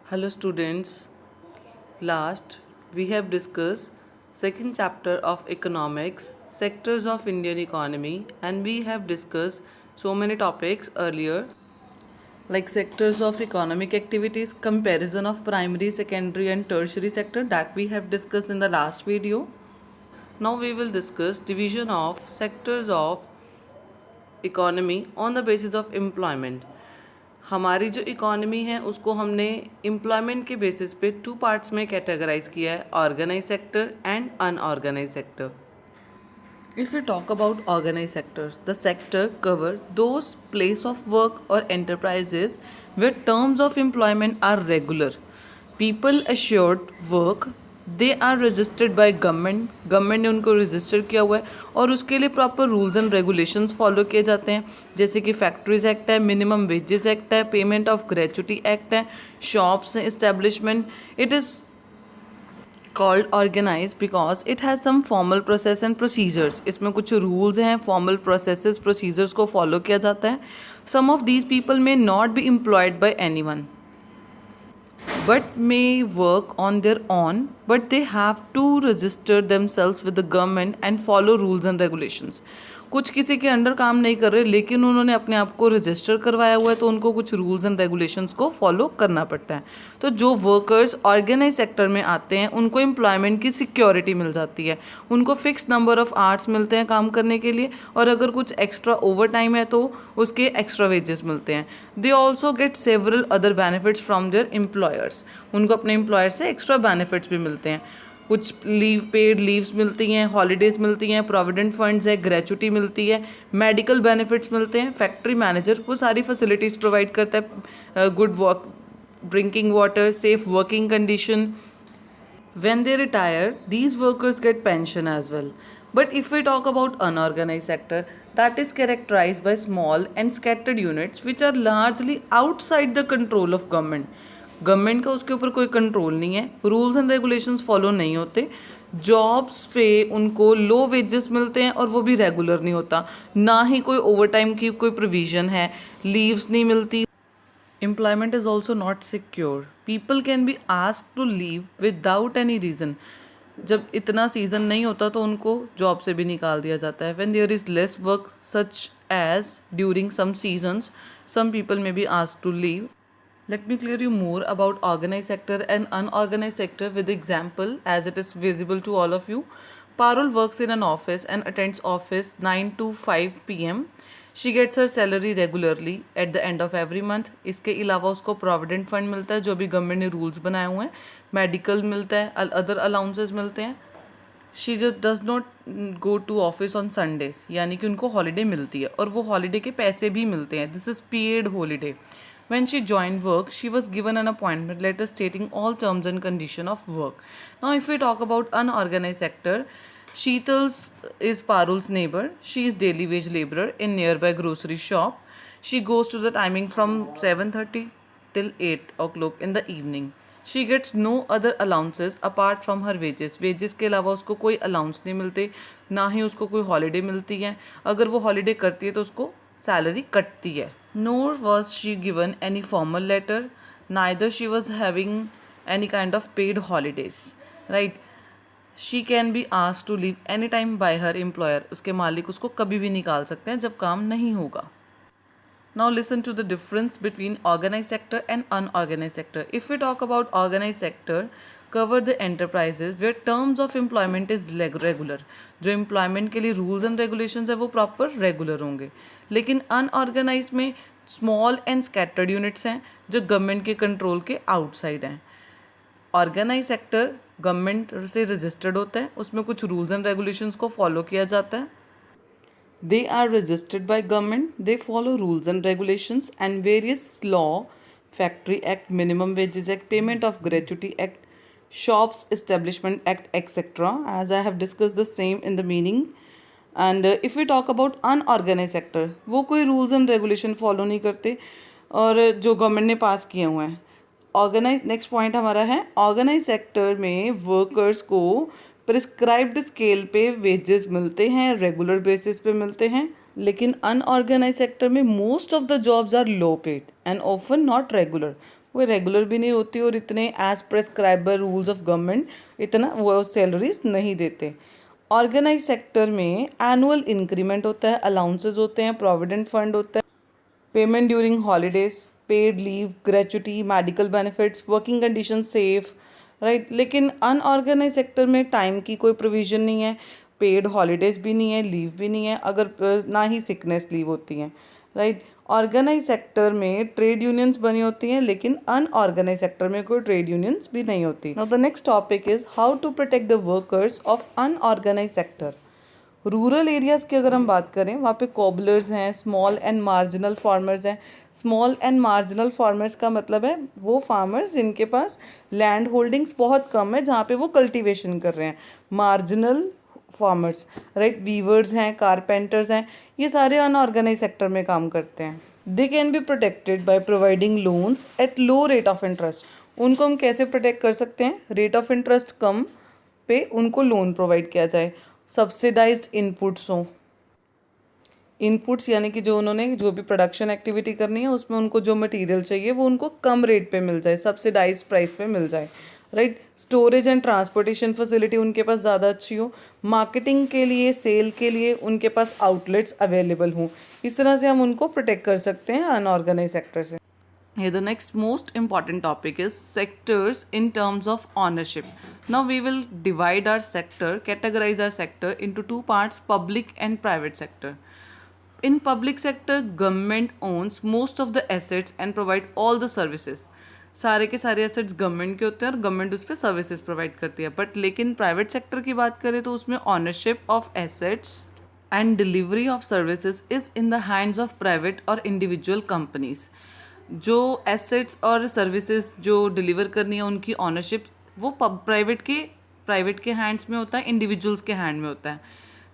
Hello students, last we have discussed second chapter of economics, sectors of Indian economy, and we have discussed so many topics earlier like sectors of economic activities, comparison of primary, secondary and tertiary sector that we have discussed in the last video. Now we will discuss division of sectors of economy on the basis of employment. हमारी जो economy है उसको हमने employment के basis पे two parts में categorise किया है, organise sector and unorganise sector. If we talk about organized sectors, the sector cover those place of work or enterprises where terms of employment are regular. People assured work, they are registered by government ने उनको register किया हुआ है और उसके लिए proper rules and regulations follow किए जाते हैं, जैसे कि फैक्ट्रीज एक्ट है, मिनिमम वेजेस एक्ट है, पेमेंट ऑफ ग्रेचुटी एक्ट है, shops establishment. It is called organise because it has some formal process and procedures. इसमें कुछ रूल्स हैं, फॉर्मल प्रोसेसेस प्रोसीजर्स को फॉलो किया जाता है. Some of these people may not be employed by any one but may work on their own, but they have to register themselves with the government and follow rules and regulations. कुछ किसी के under काम नहीं कर रहे लेकिन उन्होंने अपने आप को रजिस्टर करवाया हुआ है तो उनको कुछ रूल्स एंड रेगुलेशंस को फॉलो करना पड़ता है. तो जो वर्कर्स ऑर्गेनाइज सेक्टर में आते हैं उनको एम्प्लॉयमेंट की सिक्योरिटी मिल जाती है, उनको फिक्स नंबर ऑफ आवर्स मिलते हैं काम करने के लिए और अगर कुछ एक्स्ट्रा ओवर टाइम है तो उसके एक्स्ट्रा वेजेस मिलते हैं. They also get several other benefits from their employers. उनको अपने एम्प्लॉयर से एक्स्ट्रा बेनिफिट्स भी मिलते हैं. कुछ पेड लीव्स मिलती हैं, हॉलीडेज़ मिलती हैं, प्रोविडेंट फंड्स है, ग्रेचुटी मिलती है, मेडिकल बेनिफिट्स मिलते हैं. फैक्ट्री मैनेजर वो सारी फैसिलिटीज़ प्रोवाइड करता है, good work, drinking water, safe working condition. When they retire, these workers get pension as well. But if we talk about unorganized sector, that is characterized by small and scattered units which are largely outside the control of government. Government का उसके ऊपर कोई control नहीं है, rules and regulations follow नहीं होते, jobs पे उनको लो वेजेस मिलते हैं और वो भी रेगुलर नहीं होता, ना ही कोई ओवर टाइम की कोई प्रोविज़न है, लीव्स नहीं मिलती. Employment is also not secure. People can be asked to leave without any reason. जब इतना सीज़न नहीं होता तो उनको जॉब से भी निकाल दिया जाता है. When there is less work such as during some seasons, some people may be asked to leave. Let me clear you more about organized sector and unorganized sector with example as it is visible to all of you. Parul works in an office and attends office 9 to 5 p.m. She gets her salary regularly at the end of every month. इसके अलावा उसको provident fund मिलता है जो भी government ने rules बनाए हुए हैं, मेडिकल मिलता है, अदर अलाउंसेस मिलते हैं. She just does not go to office on Sundays, यानी कि उनको हॉलीडे मिलती है और वो हॉलीडे के पैसे भी मिलते हैं. This is paid holiday. When she joined work, she was given an appointment letter stating all terms and condition of work. Now, if we talk about unorganized sector, Sheetal is Parul's neighbor. She is daily wage laborer in nearby grocery shop. She goes to the timing from 7:30 till 8 o'clock in the evening. She gets no other allowances apart from her wages. Wages के अलावा उसको कोई allowance नहीं मिलते, ना ही उसको कोई holiday मिलती है. अगर वो holiday करती है तो उसको salary कटती है. Nor was she given any formal letter, neither she was having any kind of paid holidays, right? She can be asked to leave anytime by her employer. उसके मालिक उसको कभी भी निकाल सकते हैं जब काम नहीं होगा. Now listen to the difference between organized sector and unorganized sector. If we talk about organized sector, cover the enterprises where terms of employment is regular. जो employment के लिए rules and regulations है वो proper regular होंगे. लेकिन unorganized में small and scattered units हैं जो government के control के outside हैं. Organized sector government से registered होता है, उसमें कुछ rules and regulations को follow किया जाता है. They are registered by government, they follow rules and regulations and various law, Factory Act, Minimum Wages Act, Payment of Gratuity Act, Shops Establishment Act, etc. As I have discussed the same in the meaning. And if we talk about unorganized sector, वो कोई rules and regulation follow नहीं करते और जो government ने पास किए हुए हैं. ऑर्गेनाइज नेक्स्ट पॉइंट हमारा है ऑर्गेनाइज सेक्टर में वर्कर्स को प्रिस्क्राइब्ड स्केल पे वेजेस मिलते हैं, रेगुलर बेसिस पे मिलते हैं. लेकिन अनऑर्गेनाइज सेक्टर में most of the jobs are low paid and often not regular. वो रेगुलर भी नहीं होती और इतने as prescribe by rules of government इतना वो सैलरीज नहीं देते। ऑर्गेनाइज सेक्टर में एनुअल इंक्रीमेंट होता है, अलाउंसेस होते हैं, प्रोविडेंट फंड होता है, payment during holidays, paid leave, gratuity, medical benefits, working condition safe, right. लेकिन अनऑर्गेनाइज सेक्टर में टाइम की कोई प्रोविज़न नहीं है, पेड हॉलीडेज भी नहीं है, लीव भी नहीं है, अगर ना ही सिकनेस लीव होती हैं, राइट। ऑर्गेनाइज सेक्टर में ट्रेड यूनियंस बनी होती हैं, लेकिन अनऑर्गेनाइज सेक्टर में कोई ट्रेड यूनियंस भी नहीं होती। Now the next topic is how to protect the workers of unorganise sector. Rural areas की अगर हम बात करें, वहाँ पे कोबलर्स हैं, स्मॉल एंड मार्जिनल फार्मर्स हैं। स्मॉल एंड मार्जिनल फार्मर्स का मतलब है वो फार्मर्स जिनके पास लैंड होल्डिंग्स बहुत कम है, जहाँ पे वो कल्टीवेशन कर रहे हैं। मार्जिनल फार्मर्स, राइट, वीवर्स हैं, कारपेंटर्स हैं, ये सारे अनऑर्गेनाइज सेक्टर में काम करते हैं। They can be protected by providing loans at low rate of interest. उनको हम कैसे प्रोटेक्ट कर सकते हैं? रेट ऑफ इंटरेस्ट कम पे उनको लोन प्रोवाइड किया जाए। सब्सिडाइज्ड इनपुट्स हों, इनपुट्स यानी कि जो उन्होंने जो भी प्रोडक्शन एक्टिविटी करनी है उसमें उनको जो मटेरियल चाहिए वो उनको कम रेट पे मिल जाए, सब्सिडाइज प्राइस पे मिल जाए, right. Storage and transportation facility उनके पास ज़्यादा अच्छी हो, मार्केटिंग के लिए, सेल के लिए उनके पास आउटलेट्स अवेलेबल हों। इस तरह से हम उनको प्रोटेक्ट कर सकते हैं अनऑर्गेनाइज सेक्टर से। Here the next most important topic is sectors in terms of ownership. Now we will divide our sector, categorize our sector into two parts, public and private sector. In public sector, government owns most of the assets and provide all the services. सारे के सारे assets government के होते हैं और government उस पर services provide करती है। बट लेकिन प्राइवेट सेक्टर की बात करें तो उसमें ownership of assets and delivery of services is in the hands of private और इंडिविजुअल कंपनीज। जो एसेट्स और सर्विसेज जो डिलीवर करनी है उनकी ऑनरशिप वो प्राइवेट के हैंड्स में होता है, इंडिविजुअल्स के हैंड में होता है।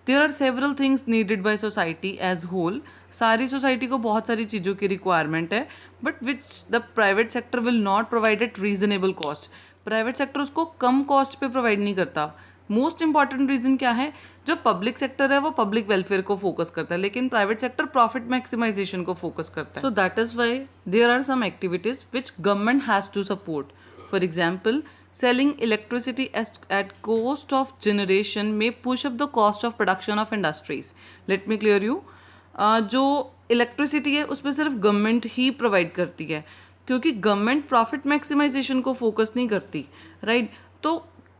There are several things needed by society as whole. सारी सोसाइटी को बहुत सारी चीज़ों की रिक्वायरमेंट है, but which the private sector will not provide at reasonable cost. Private sector उसको कम कॉस्ट पे प्रोवाइड नहीं करता। मोस्ट इंपॉर्टेंट रीजन क्या है? जो पब्लिक सेक्टर है वो पब्लिक वेलफेयर को फोकस करता है, लेकिन प्राइवेट सेक्टर प्रॉफिट मैक्सिमाइजेशन को फोकस करता है। So that is why there are some activities which government has to support. For example, selling electricity at cost of generation may push up the cost of production of industries. Let me clear you. जो electricity है उसमें सिर्फ government ही provide करती है, क्योंकि government profit maximisation को focus नहीं करती, राइट। तो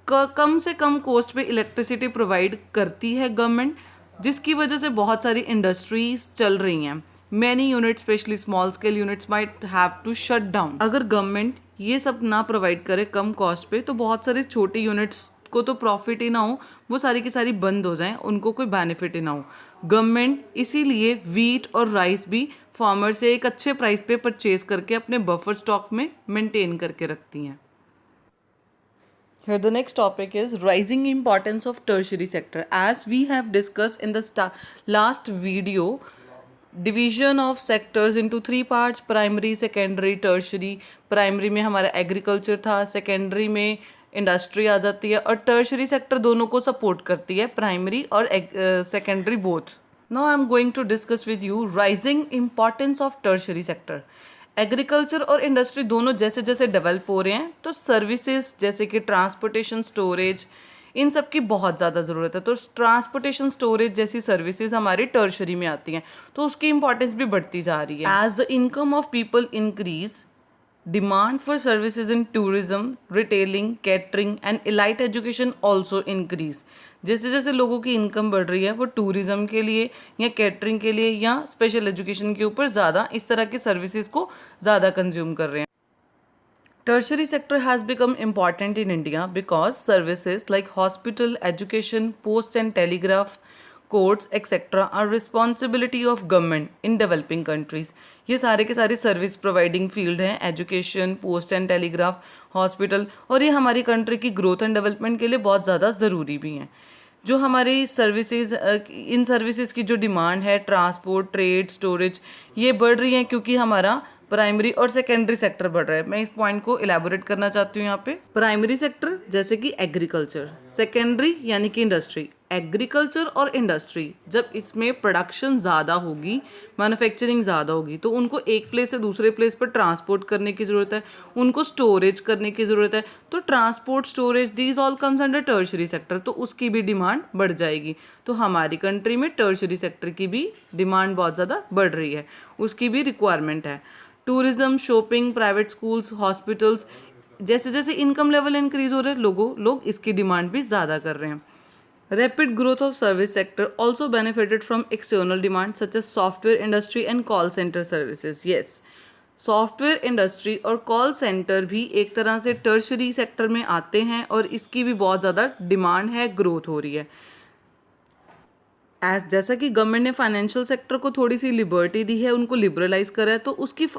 कम से कम कॉस्ट पे इलेक्ट्रिसिटी प्रोवाइड करती है गवर्नमेंट, जिसकी वजह से बहुत सारी इंडस्ट्रीज चल रही हैं। Many unit specially small scale units might have to shut down. अगर गवर्नमेंट ये सब ना प्रोवाइड करे कम कॉस्ट पे तो बहुत सारे छोटे यूनिट्स को तो प्रॉफिट ही ना हो, वो सारी की सारी बंद हो जाएं, उनको कोई बेनिफिट ही ना हो। गवर्नमेंट इसीलिए वीट और राइस भी फार्मर से एक अच्छे प्राइस पे परचेज करके अपने बफर स्टॉक में मेंटेन करके रखती हैं। Here the next topic is rising importance of tertiary sector. As we have discussed in the last video, division of sectors into three parts: primary, secondary, tertiary. Primary में हमारा agriculture था, secondary में industry आ जाती है, और tertiary sector दोनों को support करती है, प्राइमरी और secondary both. Now I am going to discuss with you rising importance of tertiary sector. Agriculture और इंडस्ट्री दोनों जैसे जैसे डेवलप हो रहे हैं तो सर्विसेज जैसे कि ट्रांसपोर्टेशन, स्टोरेज, इन सब की बहुत ज़्यादा ज़रूरत है। तो ट्रांसपोर्टेशन, स्टोरेज जैसी सर्विसेज हमारी टर्शरी में आती हैं, तो उसकी इंपॉर्टेंस भी बढ़ती जा रही है। As the income of people increase, demand for services in tourism, retailing, catering and elite education also increase. जैसे जैसे लोगों की इनकम बढ़ रही है वो टूरिज्म के लिए या कैटरिंग के लिए या स्पेशल एजुकेशन के ऊपर ज़्यादा इस तरह की सर्विसेज को ज़्यादा कंज्यूम कर रहे हैं। Tertiary sector has become important in India because services like hospital, education, post and telegraph, courts etc. are responsibility of government in developing countries. ये सारे के सारे सर्विस प्रोवाइडिंग फील्ड हैं, education, post and telegraph, hospital, और ये हमारी country की growth and development के लिए बहुत ज़्यादा ज़रूरी भी हैं। जो हमारी सर्विसेज, इन सर्विसेज की जो डिमांड है, ट्रांसपोर्ट, ट्रेड, स्टोरेज, ये बढ़ रही है क्योंकि हमारा प्राइमरी और सेकेंडरी सेक्टर बढ़ रहा है। मैं इस पॉइंट को इलेबोरेट करना चाहती हूँ यहाँ पे। प्राइमरी सेक्टर जैसे कि एग्रीकल्चर, सेकेंडरी यानी कि इंडस्ट्री। एग्रीकल्चर और इंडस्ट्री जब इसमें प्रोडक्शन ज़्यादा होगी, मैन्युफैक्चरिंग ज़्यादा होगी, तो उनको एक प्लेस से दूसरे प्लेस पर ट्रांसपोर्ट करने की ज़रूरत है, उनको स्टोरेज करने की ज़रूरत है। तो transport, storage, these all comes under tertiary sector, तो उसकी भी डिमांड बढ़ जाएगी। तो हमारी कंट्री में टर्शरी सेक्टर की भी डिमांड बहुत ज़्यादा बढ़ रही है, उसकी भी रिक्वायरमेंट है। Tourism, shopping, private schools, hospitals, जैसे जैसे इनकम लेवल इंक्रीज हो रहे हैं, लोग इसकी डिमांड भी ज़्यादा कर रहे हैं। Rapid growth of service sector also benefited from external demand such as software industry and call center services. Yes, software industry और कॉल सेंटर भी एक तरह से टर्शरी सेक्टर में आते हैं और इसकी भी बहुत ज़्यादा डिमांड है, ग्रोथ हो रही है। जैसा कि गवर्नमेंट ने फाइनेंशियल सेक्टर को थोड़ी सी लिबर्टी दी है, उनको लिबरलाइज करा है, तो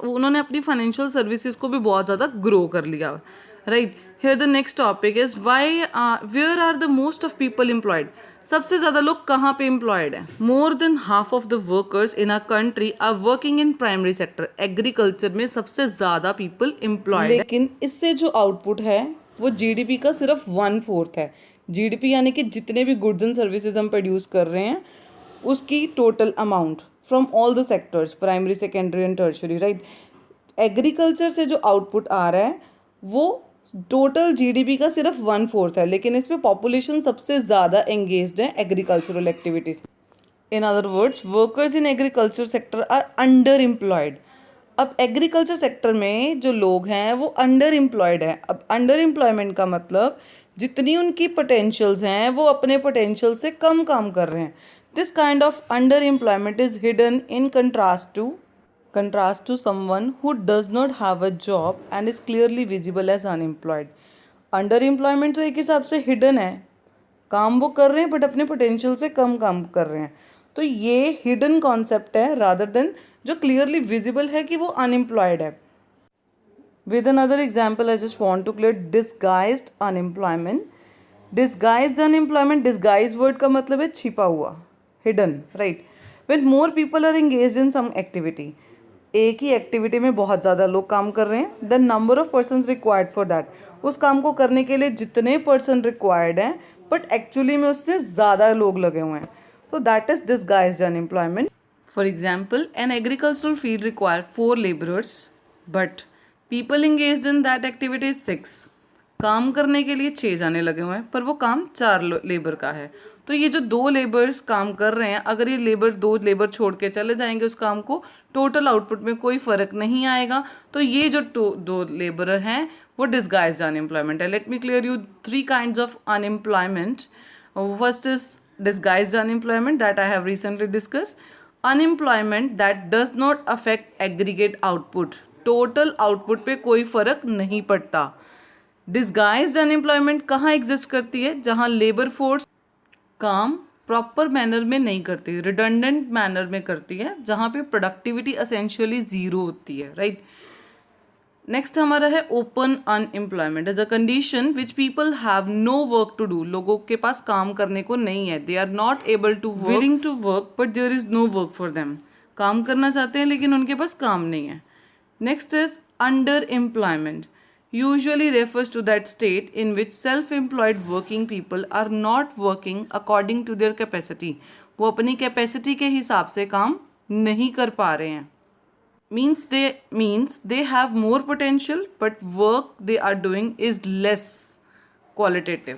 उन्होंने अपनी फाइनेंशियल सर्विसेज को भी बहुत ज़्यादा ग्रो कर लिया। Right, here the next topic is where are the most of people employed. सबसे ज़्यादा लोग कहाँ पे एम्प्लॉयड हैं? More than half of the workers in our country are working in primary sector. Agriculture में सबसे ज़्यादा पीपल एम्प्लॉयड, लेकिन इससे जो आउटपुट है वो जीडीपी का सिर्फ 1/4 है। जीडीपी यानी कि जितने भी गुड्स एंड सर्विसेज हम प्रोड्यूस कर रहे हैं उसकी total amount from all the sectors, primary, secondary and tertiary. Right, agriculture से जो आउटपुट आ रहा है वो टोटल जीडीपी का सिर्फ 1/4 है, लेकिन इसमें पॉपुलेशन सबसे ज़्यादा एंगेज्ड है agricultural activities. In other words, workers in agriculture sector are underemployed. अब एग्रीकल्चर सेक्टर में जो लोग हैं वो अंडर एम्प्लॉयड है। अब अंडर एम्प्लॉयमेंट का मतलब जितनी उनकी पोटेंशियल्स हैं वो अपने पोटेंशियल से कम काम कर रहे हैं। This kind of under employment is hidden in contrast to someone who does not have a job and is clearly visible as unemployed. Underemployment तो एक हिसाब से hidden है, काम वो कर रहे हैं बट अपने पोटेंशियल से कम काम कर रहे हैं, तो ये hidden कॉन्सेप्ट है rather than जो clearly visible है कि वो unemployed है। With another example, I just want to clear disguised unemployment. Disguised unemployment, disguised word का मतलब है छिपा हुआ, hidden, right? When more people are engaged in some activity, एक ही एक्टिविटी में बहुत ज़्यादा लोग काम कर रहे हैं, the number of persons required for that, उस काम को करने के लिए जितने पर्सन रिक्वायर्ड हैं बट एक्चुअली में उससे ज़्यादा लोग लगे हुए हैं, तो that is disguised unemployment. For example, an agricultural field require 4 labourers but people engaged in that activity 6। काम करने के लिए 6 जाने लगे हुए हैं पर वो काम 4 लेबर का है। तो ये जो 2 लेबर्स काम कर रहे हैं, अगर ये 2 लेबर छोड़ के चले जाएंगे उस काम को, टोटल आउटपुट में कोई फ़र्क नहीं आएगा। तो ये जो 2 लेबरर हैं वो डिसगाइज्ड अनएम्प्लॉयमेंट है। Let me clear you 3 kinds of unemployment. First is disguised unemployment that I have recently discuss. Unemployment that does not affect aggregate output, total output पे कोई फ़र्क नहीं पड़ता। डिसगाइज्ड अनएम्प्लॉयमेंट कहाँ एग्जिस्ट करती है? जहाँ लेबर फोर्स काम प्रॉपर मैनर में नहीं करती, रिडंडेंट मैनर में करती है, जहाँ पे प्रोडक्टिविटी एसेंशियली ज़ीरो होती है। राइट, नेक्स्ट हमारा है open unemployment as a condition which people have no work to do. लोगों के पास काम करने को नहीं है, they are not able to willing to work but there is no work for them. काम करना चाहते हैं लेकिन उनके पास काम नहीं है। Next is under employment, usually refers to that state in which self-employed working people are not working according to their capacity. वो अपनी कैपेसिटी के हिसाब से काम नहीं कर पा रहे हैं। means they have more potential but work they are doing is less qualitative.